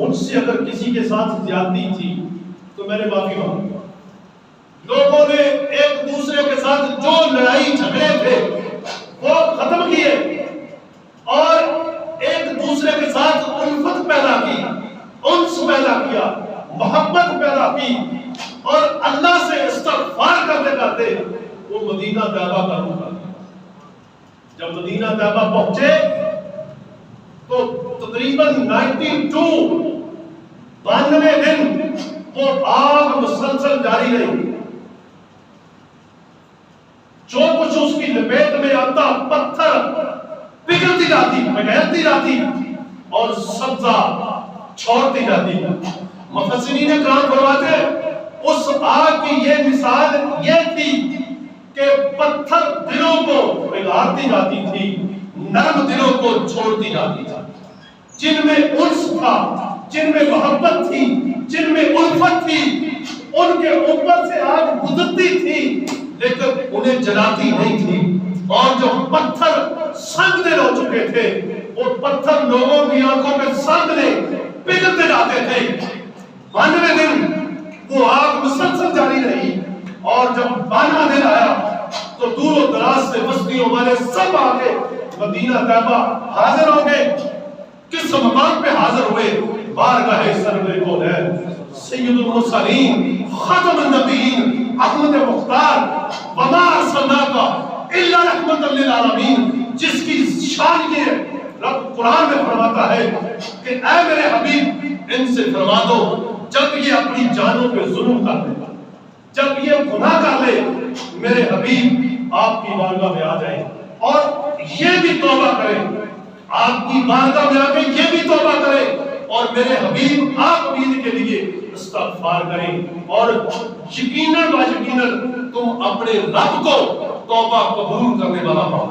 مجھ سے اگر کسی کے ساتھ زیادتی تھی تو میں نے معافی مانگی. لوگوں نے ایک دوسرے کے ساتھ جو لڑائی جھگڑے تھے وہ ختم کیے اور ایک دوسرے کے ساتھ الفت پیدا کی, انس پیدا کیا, محبت پیدا کی, اور اللہ سے استغفار کرتے کرتے وہ مدینہ طیبہ کا رخ کر گیا. جب مدینہ طیبہ پہنچے تو تقریباً 92 دن وہ آگ مسلسل جاری رہی. جو کچھ اس کی لپیٹ میں آتا پتھر پگھلتی جاتی, پگھلتی جاتی اور سبزہ چھوڑتی جاتی. مفسرین کرام فرماتے اس آگ کی یہ مثال یہ تھی کہ پتھر دلوں کو پگھالتی جاتی تھی, نرم دلوں کو چھوڑتی جاتی تھی. جن میں انس تھا, جن میں محبت تھی, جن میں الفت تھی, ان کے اوپر سے آگ گزرتی تھی لیکن انہیں جلاتی نہیں تھی. اور جو پتھر سنگ دل ہو چکے تھے وہ پتھر لوگوں کی آنکھوں میں سامنے پگھلتے جاتے تھے. 92 دن وہ آگ مسلسل جاری رہی اور جب 92 دن آیا تو دور و دراز سے بستیوں والے سب آگے مدینہ طیبہ حاضر ہو گئے. کس مقام پہ حاضر ہوئے؟ بارگاہ سرور کونین سید المرسلین خاتم النبیین احمد مختار وما ارسلناک الا رحمۃ للعالمین, جس کی شان یہ رب قرآن میں فرماتا ہے کہ اے میرے حبیب ان سے فرما دو جب یہ اپنی جانوں پہ ظلم کر لے, جب یہ گناہ کر لے, میرے حبیب آپ کی بارگاہ میں آ جائیں اور یہ بھی توبہ کریں, آپ کی بارگاہ میں آ کے یہ بھی توبہ کریں اور میرے حبیب آپ امید کے لیے استغفار کریں اور یقیناً تم اپنے رب کو توبہ قبول کرنے والا پاؤ,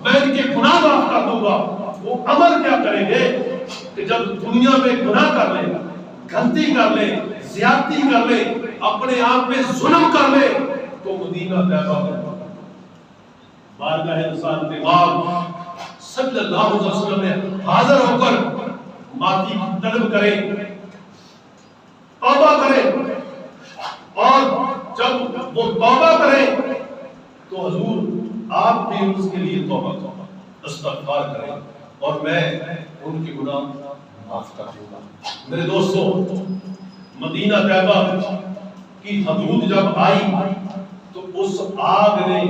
میں ان کے گناہ معاف کر دوں گا. وہ عمل کیا کریں گے کہ جب دنیا میں گناہ کر لیں, غلطی کر لیں, زیادتی کر لیں, اپنے آپ پہ ظلم کر لیں تو مدینہ طیبہ میں بارگاہ رسالت امام صلی اللہ علیہ وسلم میں حاضر ہو کر معافی طلب کریں, توبہ کریں. اور جب وہ توبہ کریں تو حضور آپ بھی اس کے لیے توبہ استغفار کریں اور میں ان کے گناہ معاف کر دوں گا. میرے دوستو, مدینہ طیبہ کی حدود جب آئی تو اس آگ نے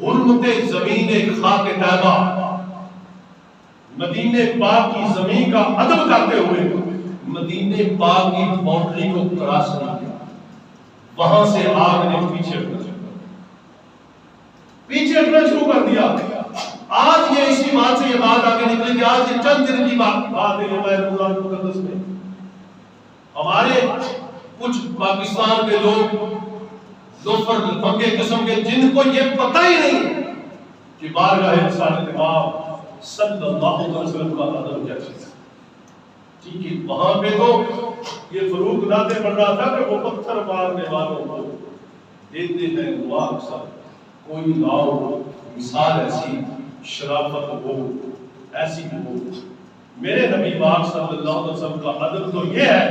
حرمت زمین خاک طیبہ, مدینہ پاک کی زمین کا ادب کرتے ہوئے مدینہ پاک کی باؤنڈری کو کراس نہیں کیا. وہاں سے آگ نے پیچھے ہٹنا شروع کر دیا. آج یہ اسی بات سے یہ بات آگے نکلی کہ آج یہ چند دن کی بات ہے قرآن مقدس میں ہمارے کچھ پاکستان کے لوگ لوفر لفنگے قسم کے جن کو یہ پتہ ہی نہیں کہ بارگاہ رسالت امام صلی اللہ علیہ وسلم کا ادب کیا چیز ہے. ٹھیک ہے, وہاں پہ تو یہ فروغ ناطے بن رہا تھا کہ وہ پتھر مارنے والوں کو دیتے ہیں دعا اکثر, کوئی لاؤ مثال ایسی شرافت ہو, ایسی ہو. میرے نبی پاک صلی اللہ علیہ وسلم کا ادب تو یہ ہے.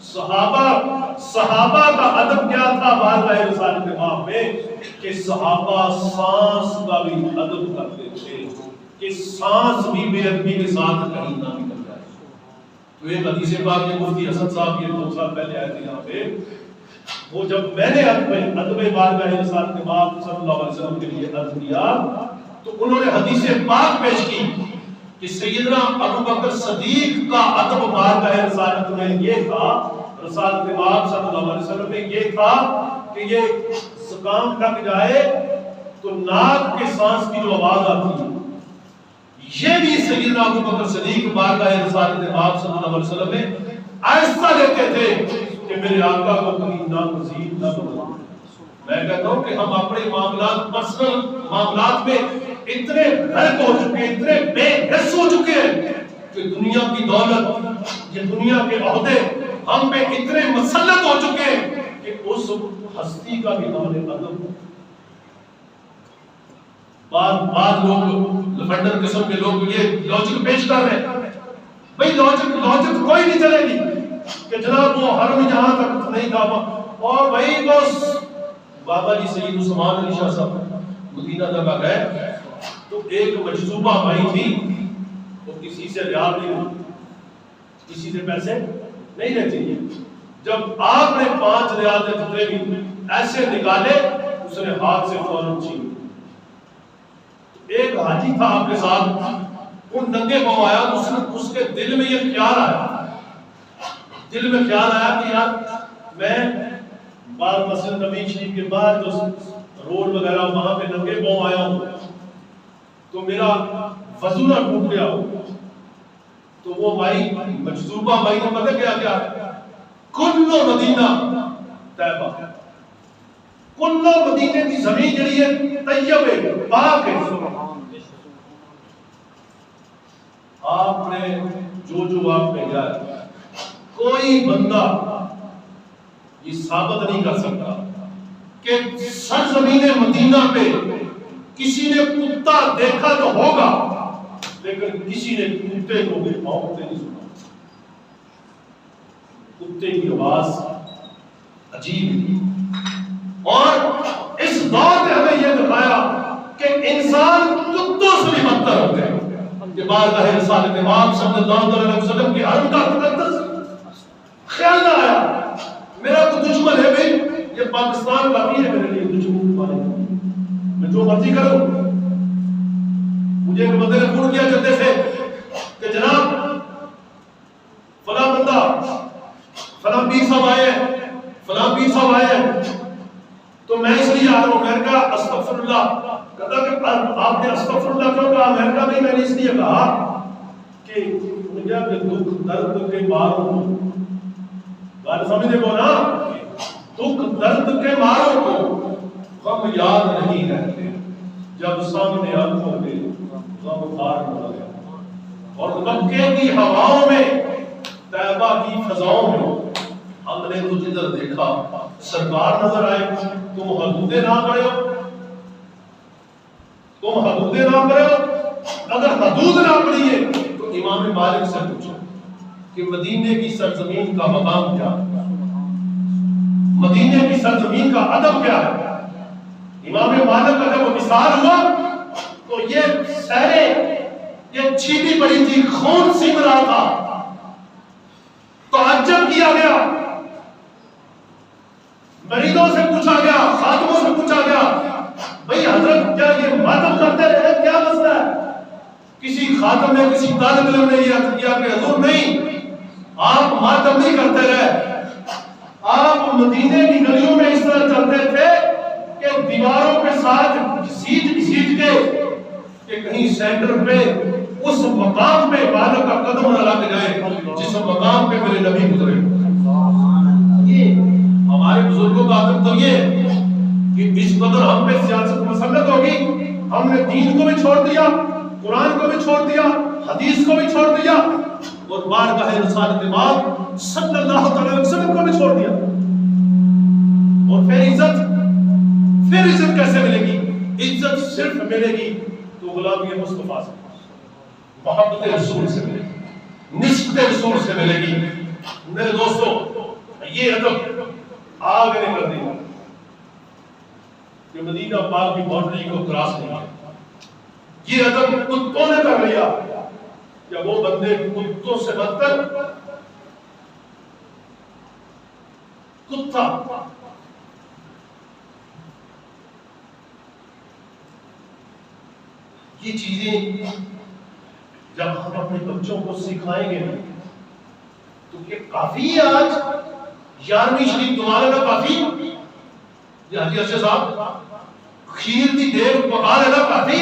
صحابہ کا ادب کیا تھا بارگاہ رسالت امام میں کہ صحابہ سانس کا بھی ادب کرتے تھے کہ سانس بھی بے ادبی کے ساتھ کہیں نہ نکل جائے. تو ایک حدیث پاک میں مفتی حسن صاحب یہ 2 سال پہلے آئے تھے یہاں پہ, وہ جب میں نے ادب بارگاہ رسالت امام صلی اللہ علیہ وسلم کے لیے عرض کیا تو انہوں نے حدیث پاک پیش کی کہ سیدنا ابو بکر صدیق کا ادب بارگاہ رسالت میں یہ تھا, رسالت امام صلی اللہ علیہ وسلم میں یہ تھا کہ یہ زکام لگ جائے تو ناک کے سانس کی جو آواز آتی ہے یہ بھی سیدنا ابو بکر صدیق بارگاہ رسالت امام صلی اللہ علیہ وسلم میں آہستہ لیتے تھے کہ میرے آقا کو کہیں ناپذیر نہ بنا. میں کہتا ہوں کہ ہم اپنے معاملات, پرسنل معاملات میں اتنے غرق ہو چکے, اتنے بے حس ہو چکے ہیں کہ دنیا کی دولت, یہ دنیا کے عہدے ہم پہ اتنے مسلط ہو چکے ہیں کہ اس ہستی کا بھی ہم نے ادب. بعض لوگ لفنڈر قسم کے لوگ یہ لاجک پیش کر رہے ہیں, بھئی لوجک کوئی نہیں چلے گی کہ جناب وہ حرم یہاں تک نہیں تھا. اور بھئی بس بابا جی سید عثمان علی شاہ صاحب مدینہ جب گئے تو ایک مجذوبہ بھائی تھی، وہ کسی سے ریال نہیں، کسی سے پیسے نہیں لیتی. جب آپ نے 5 ریال کے ٹکڑے بھی ایسے نکالے، اس نے ہاتھ سے فوراً چھین. ایک حاجی تھا آپ کے ساتھ، وہ ننگے پاؤں آیا، اس کے دل میں یہ خیال آیا کہ یار میں بعد مسجد نبی شریف کے بعد جو روڈ وغیرہ وہاں پہ ننگے پاؤں آیا ہوں تو میرا وضو نہ ٹوٹ گیا ہو. تو وہ بھائی مجذوبہ بھائی نے پتہ کیا کلو مدینہ طیبہ، کلو مدینے کی زمین جڑی ہے طیب ہے، پاک ہے. آپ نے جو آپ میں گیا ہے، کوئی بندہ یہ ثابت نہیں کر سکتا کہ سرزمین مدینہ پہ کسی نے کتا دیکھا تو ہوگا، لیکن کسی نے کتے کو بے پاؤں نہیں سنا. کتے کی آواز عجیب ہے. اور اس دور میں ہمیں یہ دکھایا کہ انسان کتوں سے بھی بدتر ہوتے ہیں. کہ بارگاہ رسالت امام صلی اللہ علیہ وسلم کی حرم کا تقدس خیال نہ آیا میرا تو دشمن ہے بھائی، یہ پاکستان کافی ہے میرے لیے دشمن والے، میں جو مرضی کروں. مجھے ایک بندے نے فون کیا کرتے تھے کہ جناب فلاں بندہ فلاں پیر صاحب آئے ہیں، فلاں پیر صاحب آئے ہیں، تو میں اس لیے آ رہا ہوں. میں نے کہا استغفر اللہ. کہتا کہ آپ نے استغفر اللہ کیوں کہا؟ میں نے کہا نہیں، میں نے اس لیے کہا کہ دنیا کے دکھ درد کے ماروں کو، بات سمجھنے کو نا، دکھ درد کے ماروں کو غم یاد نہیں رہتے جب سامنے آنکھوں پہ غم خار ہو گیا. اور مکے کی ہواؤں میں، طیبہ کی فضاؤں میں ہم نے تو جدھر دیکھا سرکار نظر آئے. تم حدودیں نہ پڑے ہو، تم حدودیں نہ پڑے ہو. اگر حدود نہ پڑی ہے تو امام مالک سے پوچھو کہ مدینے کی سرزمین کا مقام کیا ہے، مدینے کی سرزمین کا ادب کیا ہے. امام مالک کا جب وہ مثال ہوا تو یہ سہرے، یہ چھیٹی پڑی تھی، خون سینگ رہا تھا. تعجب کیا گیا، مریضوں سے پوچھا گیا، خادموں سے پوچھا گیا، بھئی حضرت کیا یہ ماتم کرتے رہے، کیا مسئلہ ہے؟ کسی خاتم نے، کسی طالب علم نے یہ عرض کیا کہ حضور نہیں، آپ ماتم نہیں کرتے رہے، آپ مدینے کی گلیوں میں اس طرح چلتے تھے کہ دیواروں کے ساتھ گھسیٹ کے کہ کہیں سینٹر پہ اس مقام پہ بالوں کا قدم نہ لگ جائے جس مقام پہ میرے نبی گزرے. یہ ہمارے بزرگوں کا عادت تو یہ ہے کہ اس قدر ہم پہ سیاست مسلط ہوگی، ہم نے دین کو بھی چھوڑ دیا، قرآن کو بھی چھوڑ دیا، حدیث کو بھی چھوڑ دیا، اور بارگاہ رسالت امام صلی اللہ علیہ وسلم کو بھی چھوڑ دیا. اور پھر عزت کیسے ملے گی؟ عزت صرف ملے گی تو غلامی مصطفیٰ سے، محبت رسول سے ملے گی، نسبت رسول سے ملے گی. میرے دوستو، یہ ادب آگ نے کر دیا کہ مدینہ پاک کی باؤنڈری کو کراس نہیں کیا. یہ ادب کتوں نے کر لیا کہ وہ بندے کتوں سے بدتر کتا. یہ چیزیں جب ہم اپنے بچوں کو سکھائیں گے تو یہ کافی ہے. آج 11ویں شریف تمہارے میں کافی، یہ حاجی ارشد صاحب کھیر دی دیر پکا لینا کافی،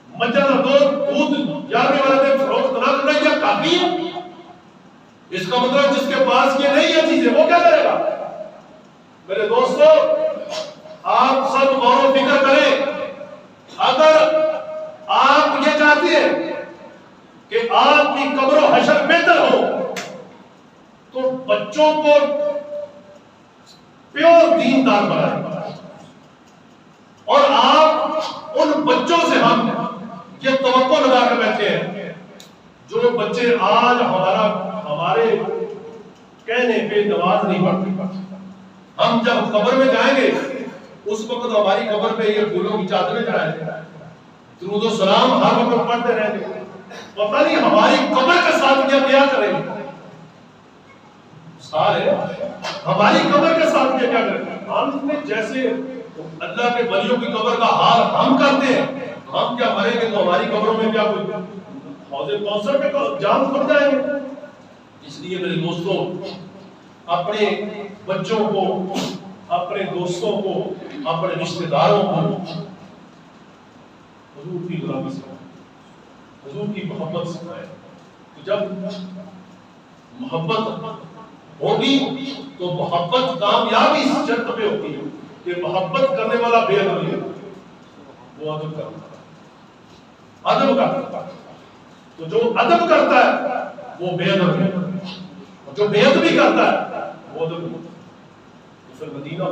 مجھے نہ دودھ 11ویں والے میں فروخت نہ کرنا یہ کافی ہے. اس کا مطلب جس کے پاس یہ نہیں ہے چیزیں وہ کیا کرے گا؟ میرے دوستو، آپ سب غور و فکر کریں. اگر آپ یہ چاہتے ہیں کہ آپ کی قبر و حشر بہتر ہو تو بچوں کو پیور دیندار بنائیں. اور آپ ان بچوں سے ہم یہ توقع لگا کر بیٹھے ہیں جو بچے آج ہمارے کہنے پہ نماز نہیں پڑھتے، ہم جب قبر میں جائیں گے اس وقت ہماری قبر پہ یہ پھولوں کی چادریں چڑھائیں گے، درود و سلام ہر وقت پڑھتے رہیں گے، پتہ نہیں ہماری قبر کے ساتھ کیا کریں گے، سارے ہماری قبر کے ساتھ کیا کریں گے۔ ہم نے جیسے اللہ کے ولیوں کی قبر کا حال ہم کرتے ہیں، ہم کیا مریں گے تو ہماری قبروں میں کیا کوئی حوض کوثر پہ جان پڑ جائیں گے۔ اس لیے میرے دوستوں، اپنے بچوں کو، اپنے دوستوں کو، اپنے رشتہ داروں کو حضور کی غلامی سکھائیں، حضور کی محبت سکھائیں۔ تو جب محبت ہوگی تو محبت کامیابی اس شرط پہ ہوتی ہے کہ محبت کرنے والا بے ادب نہیں ہوتا، وہ ادب کرتا ہے، ادب کرتا ہے۔ تو جو ادب کرتا ہے وہ بے ادب نہیں ہوتا، اور جو بے ادبی کرتا ہے وہ ادب نہیں ہوتا۔ تو پھر مدینہ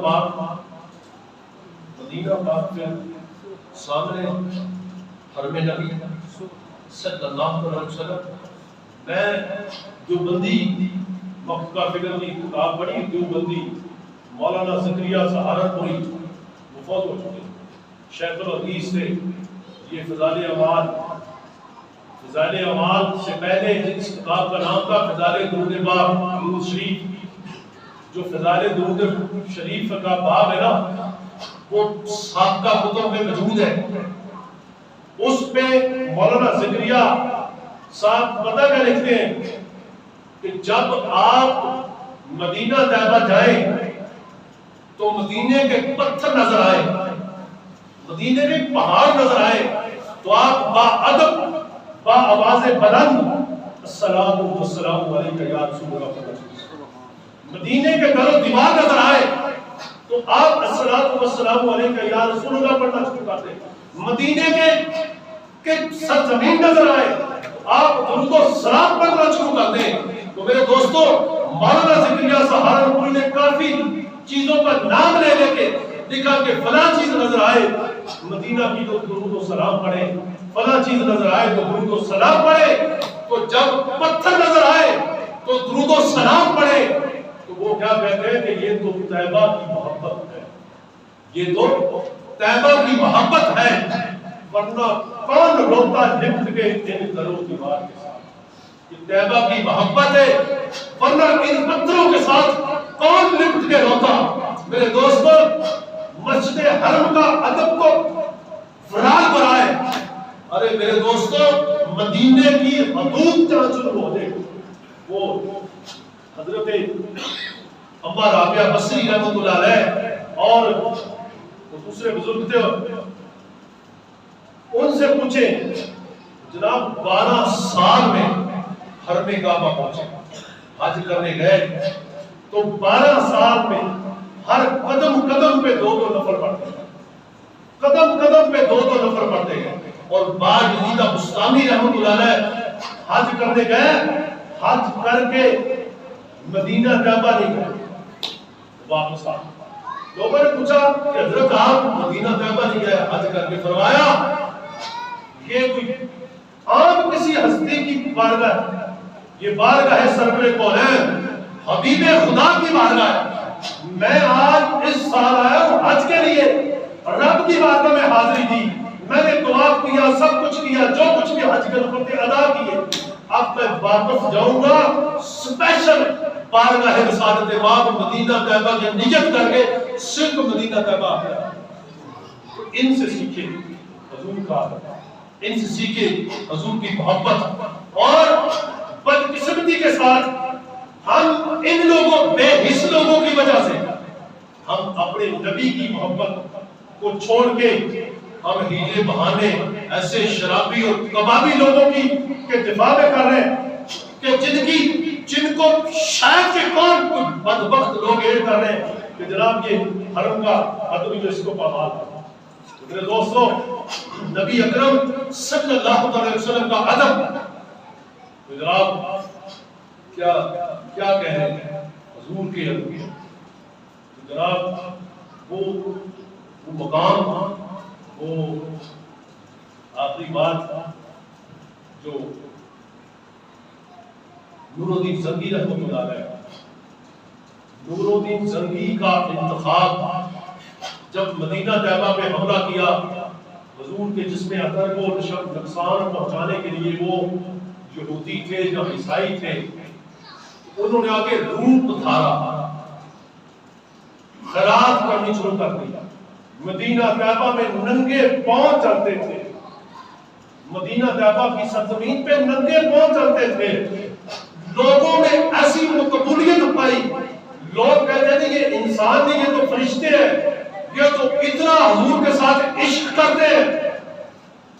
پاک کے سامنے حرم نبی صلی اللہ علیہ وسلم، میں جو بندی مکہ فکر کی کتاب پڑھی، جو بندی مولانا زکریا سہارنپوری وہ فوت ہو چکے، شیخ الحدیث سے یہ فضائل اعمال سے پہلے جس کتاب کا نام تھا فضائل درود پاک درود شریف، جو فضائل درود شریف کا باب ہے نا وہ سابقہ کتب میں موجود ہے، اس پہ مولانا زکریا صاحب پتہ کیا لکھتے ہیں کہ جب آپ مدینہ طیبہ جائیں تو مدینے کے پتھر نظر آئے، مدینے کے پہاڑ نظر آئے تو آپ با ادب با آواز بلند السلام والسلام علیکہ یا رسول اللہ، مدینے کے در و دیوار نظر آئے تو آپ السلام والسلام علیکہ یا رسول اللہ پڑھنا شروع کر دیں، مدینے کے سرزمین نظر آئے تو آپ درود و سلام پڑھنا شروع کر دیں۔ تو میرے دوستو، مولانا زکریا سہارنپوری نے کافی چیزوں کا نام لے لے کے لکھا کہ فلاں چیز نظر آئے مدینہ کی تو درود و سلام پڑھے، فلاں چیز نظر آئے تو درود و سلام پڑھے، تو جب پتھر نظر آئے تو درود و سلام پڑھے، تو وہ کیا کہتے ہیں کہ یہ تو طیبہ کی محبت ہے، یہ تو طیبہ کی محبت ہے، ورنہ کون روتا لپٹ کے ان درو دیوار کے ساتھ، یہ طیبہ کی محبت ہے، ورنہ ان پتھروں کے ساتھ کون لپٹ کے روتا۔ میرے دوستو، مسجد حرم کا ادب کو فرال برائے، ارے میرے دوستو مدینے کی حدود جہاں شروع ہو جائے، وہ حضرت اما رابعہ بصری رحمۃ اللہ علیہ اور دوسرے بزرگ تھے، ان سے پوچھیں جناب 12 سال میں حرم کعبہ پہنچے، حج کرنے گئے تو 12 سال میں ہر قدم قدم پہ 2 نفر پڑھتے گئے، قدم قدم پہ 2 نفر پڑھتے گئے، اور بعد یزیدہ بستامی رحمۃ اللہ علیہ حج کرنے گئے، حج کر کے مدینہ طیبہ نہیں گئے، واپس آ لوگوں نے پوچھا کہ حضرت آپ مدینہ طیبہ نہیں گئے حج کر کے، فرمایا یہ کوئی عام کسی ہستی کی بارگاہ ہے، یہ بارگاہ ہے سرور کونین حبیب خدا کی بارگاہ ہے، میں آج اس سال آیا ہوں حج کے لیے، رب کی بارگاہ میں حاضری دی، میں نے دعا کیا، سب کچھ کیا، جو کچھ بھی حج کے نفرتے ادا کیے، اب میں واپس جاؤں گا سپیشل بارگاہ رسالت باب مدینہ طیبہ کی نیت کر کے صرف مدینہ طیبہ آ گیا۔ ان سے سیکھے حضور کا، ان سے سیکھے حضور کی محبت، اور بدقسمتی کے ساتھ ہم ان لوگوں بے حس لوگوں کی وجہ سے ہم اپنے نبی کی محبت کو چھوڑ کے ہم ہیلے بہانے ایسے شرابی اور کبابی لوگوں کی کے دفاع میں کر رہے ہیں کہ جن کو شاید کہ کون بدبخت لوگ یہ کر رہے ہیں کہ جناب یہ حرم کا ادبی جو اس کو پامال ہے۔ میرے دوستو، نبی اکرم صلی اللہ علیہ وسلم کا ادب جناب کیا کہہ رہے ہیں حضور کے ادب، جناب وہ مقام، وہ آخری بات جو نور الدین زنگی رحمۃ اللہ علیہ، نور الدین زنگی کا انتخاب جب مدینہ طیبہ پہ حملہ کیا، حضور کے جسم اطہر کو نقصان پہنچانے کے لیے وہ یہودی تھے یا عیسائی تھے، انہوں نے آگے روپ دھارا، خیرات کرنی شروع کر دی، مدینہ طیبہ میں ننگے پاؤں چلتے تھے، مدینہ طیبہ کی سرزمین پہ ننگے پاؤں چلتے تھے، لوگوں میں ایسی مقبولیت پائی، لوگ کہتے تھے یہ انسان نہیں، یہ تو فرشتے ہیں، یہ تو اتنا حضور کے ساتھ عشق کرتے ہیں۔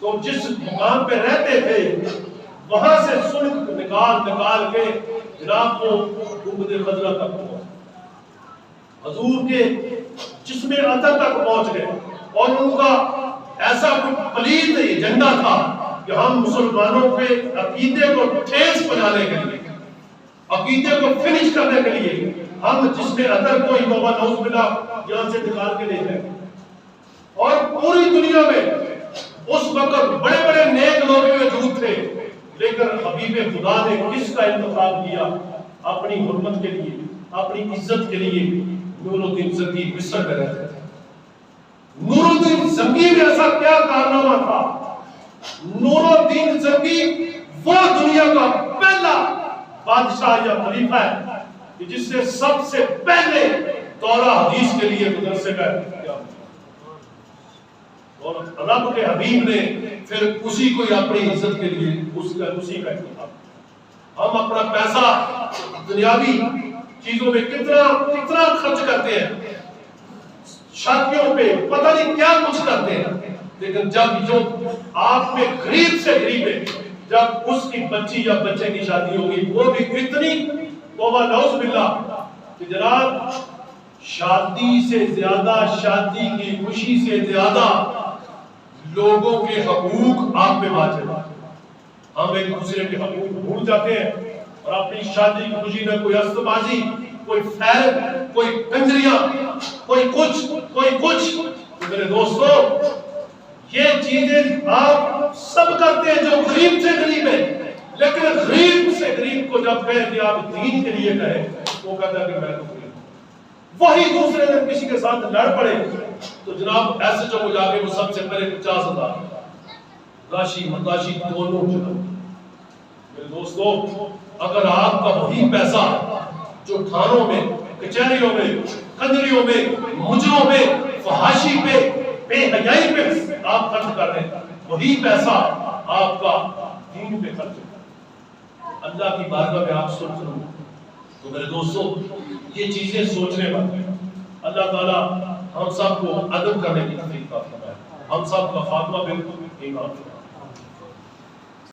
تو جس مقام پہ رہتے تھے وہاں سے سلک نکال کے جناب کو گنبد خضرا تک پہنچ، حضور کے جسم اطہر تک پہنچ گئے، اور ان کا ایسا کوئی پلید ایجنڈا تھا کہ ہم مسلمانوں کے عقیدے کو ٹھیس پہنچانے کے لیے، عقیدے کو فنش کرنے کے لیے ہم جسم اطہر کو ہی توبہ نعوذ باللہ یہاں سے نکال کے لے جائیں۔ اور پوری دنیا میں اس وقت بڑے بڑے نیک لوگ موجود تھے، لیکن حبیب خدا نے کس کا انتخاب کیا؟ اپنی حرمت کے لیے، اپنی عزت کے لیے نور الدین زنگی مصر میں رہتے تھے۔ نور الدین زنگی میں ایسا کیا کارنامہ تھا؟ نور الدین زنگی وہ دنیا کا پہلا بادشاہ یا خلیفہ ہے کہ جس سے سب سے پہلے دورہ حدیث کے لیے مدرسے کا کیا، اور رب کے حبیب نے پھر اسی کو اپنی عزت کے لیے اسی کا انتخاب۔ ہم اپنا پیسہ دنیاوی چیزوں میں کتنا خرچ کرتے ہیں، شادیوں پہ پتہ نہیں کیا کچھ کرتے ہیں، لیکن جب جو آپ میں غریب سے غریب ہے، جب اس کی بچی یا بچے کی شادی ہوگی وہ بھی اتنی توبہ نعوذ باللہ کہ جناب شادی سے زیادہ، شادی کی خوشی سے زیادہ لوگوں کے حقوق آپ پہ واجب ہے۔ ہم ایک دوسرے کے حقوق بھول جاتے ہیں اور اپنی شادی کی خوشی میں کوئی ہست بازی، کوئی فیل، کوئی کنجریاں، کوئی کچھ۔ تو میرے دوستو یہ چیزیں آپ سب کرتے ہیں جو غریب سے غریب ہے، لیکن غریب سے غریب کو جب کہے کہ آپ دین کے لیے کہے وہ کہتا ہے کہ میں تو غریب ہوں، وہی دوسرے دن کسی کے ساتھ لڑ پڑے تو جناب ایسے جو جا کے وہ سب سے پہلے 50,000 راشی متاشی دونوں جناب۔ میرے دوستو اگر آپ کا وہی پیسہ جو تھانوں میں، کچہریوں میں، کنجریوں میں، مجروں میں، فحاشی پہ، بے حیائی پہ آپ خرچ کر رہے ہیں، وہی پیسہ آپ کا دین پہ خرچ ہے، اللہ کی بارگاہ میں آپ سن سنوں۔ تو میرے دوستو یہ چیزیں سوچنے والی ہیں۔ اللہ تعالیٰ ہم سب کو ادب کرنے کی توفیق عطا فرمائے، ہم سب کا خاتمہ بالکل ایمان